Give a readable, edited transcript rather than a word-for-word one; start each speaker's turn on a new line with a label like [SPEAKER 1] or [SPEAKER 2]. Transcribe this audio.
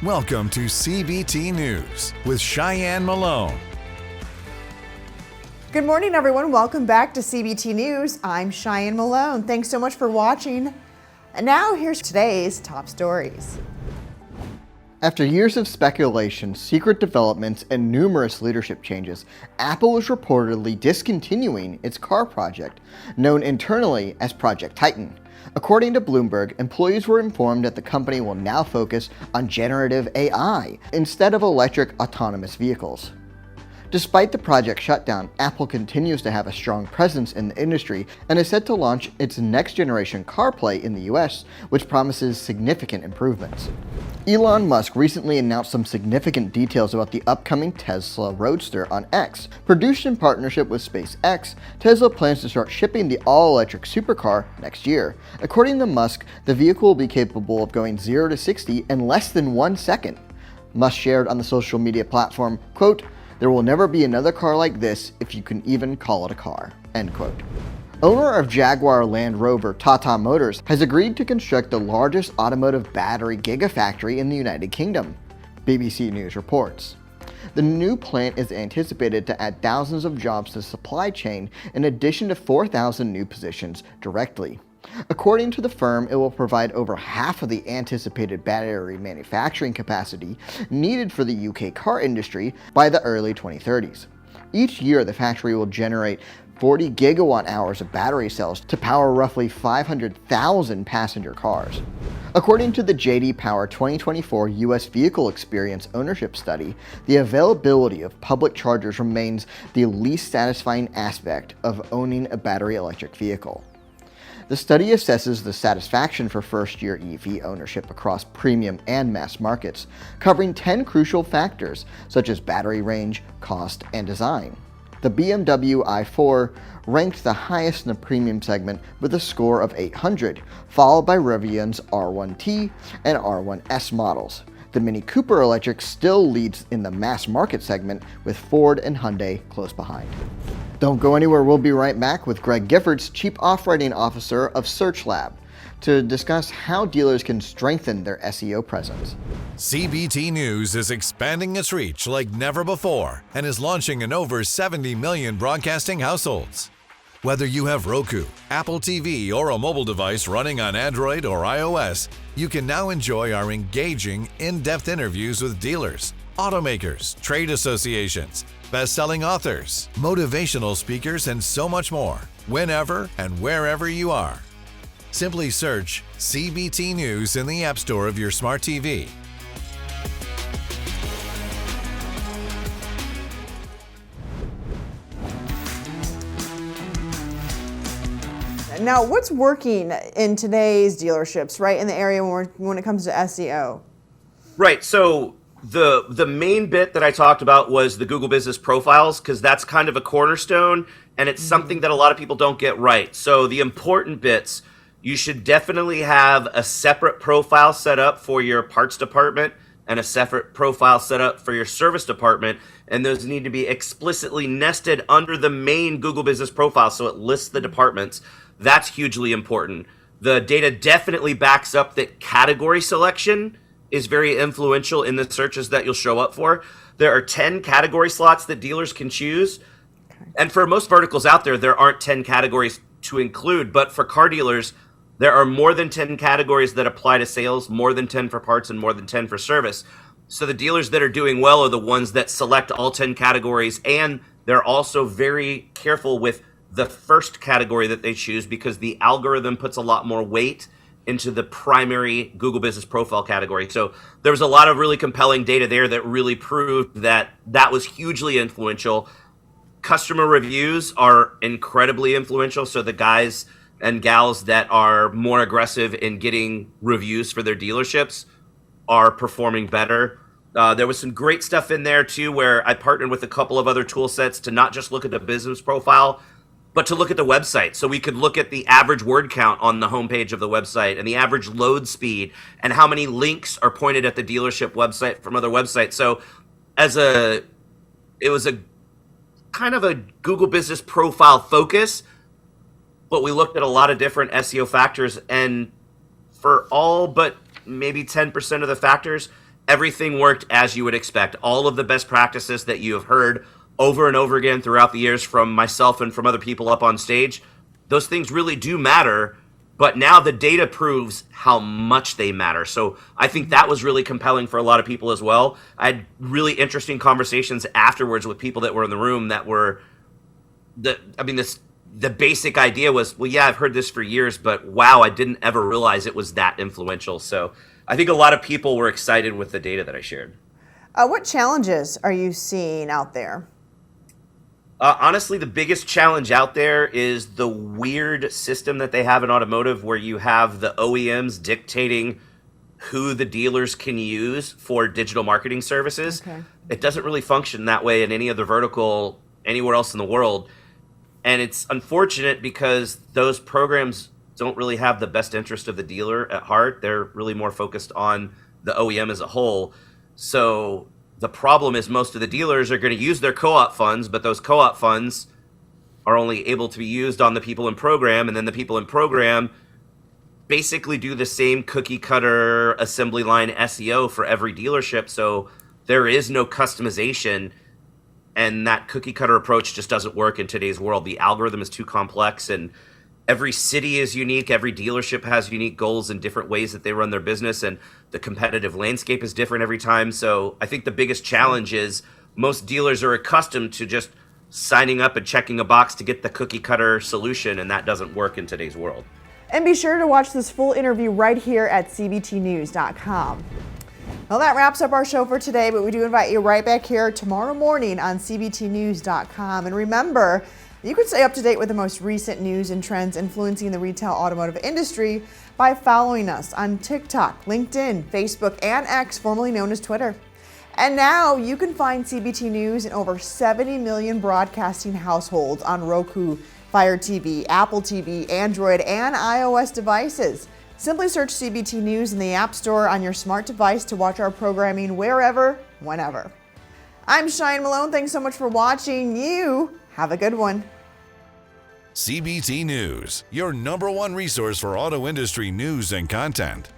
[SPEAKER 1] Welcome to CBT News with Shyann Malone.
[SPEAKER 2] Good morning, everyone. Welcome back to CBT News. I'm Shyann Malone. Thanks so much for watching. And now here's today's top stories.
[SPEAKER 3] After years of speculation, secret developments, and numerous leadership changes, Apple is reportedly discontinuing its car project, known internally as Project Titan. According to Bloomberg, employees were informed that the company will now focus on generative AI instead of electric autonomous vehicles. Despite the project shutdown, Apple continues to have a strong presence in the industry and is set to launch its next-generation CarPlay in the US, which promises significant improvements. Elon Musk recently announced some significant details about the upcoming Tesla Roadster on X. Produced in partnership with SpaceX, Tesla plans to start shipping the all-electric supercar next year. According to Musk, the vehicle will be capable of going 0 to 60 in less than 1 second. Musk shared on the social media platform, quote, "There will never be another car like this if you can even call it a car," end quote. Owner of Jaguar Land Rover, Tata Motors, has agreed to construct the largest automotive battery gigafactory in the United Kingdom, BBC News reports. The new plant is anticipated to add thousands of jobs to the supply chain in addition to 4,000 new positions directly. According to the firm, it will provide over half of the anticipated battery manufacturing capacity needed for the UK car industry by the early 2030s. Each year, the factory will generate 40 gigawatt hours of battery cells to power roughly 500,000 passenger cars. According to the J.D. Power 2024 U.S. Vehicle Experience Ownership Study, the availability of public chargers remains the least satisfying aspect of owning a battery electric vehicle. The study assesses the satisfaction for first-year EV ownership across premium and mass markets, covering 10 crucial factors such as battery range, cost, and design. The BMW i4 ranked the highest in the premium segment with a score of 800, followed by Rivian's R1T and R1S models. The Mini Cooper Electric still leads in the mass market segment, with Ford and Hyundai close behind. Don't go anywhere, we'll be right back with Greg Giffords, Chief Operating Officer of SearchLab, to discuss how dealers can strengthen their SEO presence.
[SPEAKER 1] CBT News is expanding its reach like never before and is launching in over 70 million broadcasting households. Whether you have Roku, Apple TV, or a mobile device running on Android or iOS, you can now enjoy our engaging, in-depth interviews with dealers, automakers, trade associations, best-selling authors, motivational speakers, and so much more, whenever and wherever you are. Simply search CBT News in the App Store of your smart TV.
[SPEAKER 2] Now, what's working in today's dealerships, right, in the area when it comes to SEO?
[SPEAKER 4] Right. So the main bit that I talked about was the Google Business Profiles, because that's kind of a cornerstone, and it's something that a lot of people don't get right. So the important bits, you should definitely have a separate profile set up for your parts department and a separate profile set up for your service department, and those need to be explicitly nested under the main Google Business Profile so it lists the departments. That's hugely important. The data definitely backs up that category selection is very influential in the searches that you'll show up for. There are 10 category slots that dealers can choose. And for most verticals out there, there aren't 10 categories to include. But for car dealers, there are more than 10 categories that apply to sales, more than 10 for parts, and more than 10 for service. So the dealers that are doing well are the ones that select all 10 categories. And they're also very careful with the first category that they choose, because the algorithm puts a lot more weight into the primary Google Business Profile category. So there was a lot of really compelling data there that really proved that that was hugely influential. Customer reviews are incredibly influential. So the guys and gals that are more aggressive in getting reviews for their dealerships are performing better. There was some great stuff in there too, where I partnered with a couple of other tool sets to not just look at the business profile, but to look at the website. So we could look at the average word count on the homepage of the website and the average load speed and how many links are pointed at the dealership website from other websites. So it was a kind of a Google Business Profile focus, but we looked at a lot of different SEO factors, and for all but maybe 10% of the factors, everything worked as you would expect. All of the best practices that you have heard over and over again throughout the years from myself and from other people up on stage, those things really do matter. But now the data proves how much they matter. So I think that was really compelling for a lot of people as well. I had really interesting conversations afterwards with people that were in the room that were, the basic idea was, well, yeah, I've heard this for years, but wow, I didn't ever realize it was that influential. So I think a lot of people were excited with the data that I shared.
[SPEAKER 2] What challenges are you seeing out there?
[SPEAKER 4] Honestly, the biggest challenge out there is the weird system that they have in automotive where you have the OEMs dictating who the dealers can use for digital marketing services.
[SPEAKER 2] Okay.
[SPEAKER 4] It doesn't really function that way in any other vertical anywhere else in the world. And it's unfortunate because those programs don't really have the best interest of the dealer at heart. They're really more focused on the OEM as a whole. So the problem is most of the dealers are going to use their co-op funds, but those co-op funds are only able to be used on the people in program, and then the people in program basically do the same cookie cutter assembly line SEO for every dealership. So there is no customization, and that cookie cutter approach just doesn't work in today's world. The algorithm is too complex, and every city is unique. Every dealership has unique goals and different ways that they run their business, and the competitive landscape is different every time. So I think the biggest challenge is most dealers are accustomed to just signing up and checking a box to get the cookie cutter solution, and that doesn't work in today's world.
[SPEAKER 2] And be sure to watch this full interview right here at cbtnews.com. Well, that wraps up our show for today, but we do invite you right back here tomorrow morning on cbtnews.com. And remember, you can stay up to date with the most recent news and trends influencing the retail automotive industry by following us on TikTok, LinkedIn, Facebook, and X, formerly known as Twitter. And now you can find CBT News in over 70 million broadcasting households on Roku, Fire TV, Apple TV, Android, and iOS devices. Simply search CBT News in the App Store on your smart device to watch our programming wherever, whenever. I'm Shyann Malone. Thanks so much for watching. You have a good one.
[SPEAKER 1] CBT News, your #1 resource for auto industry news and content.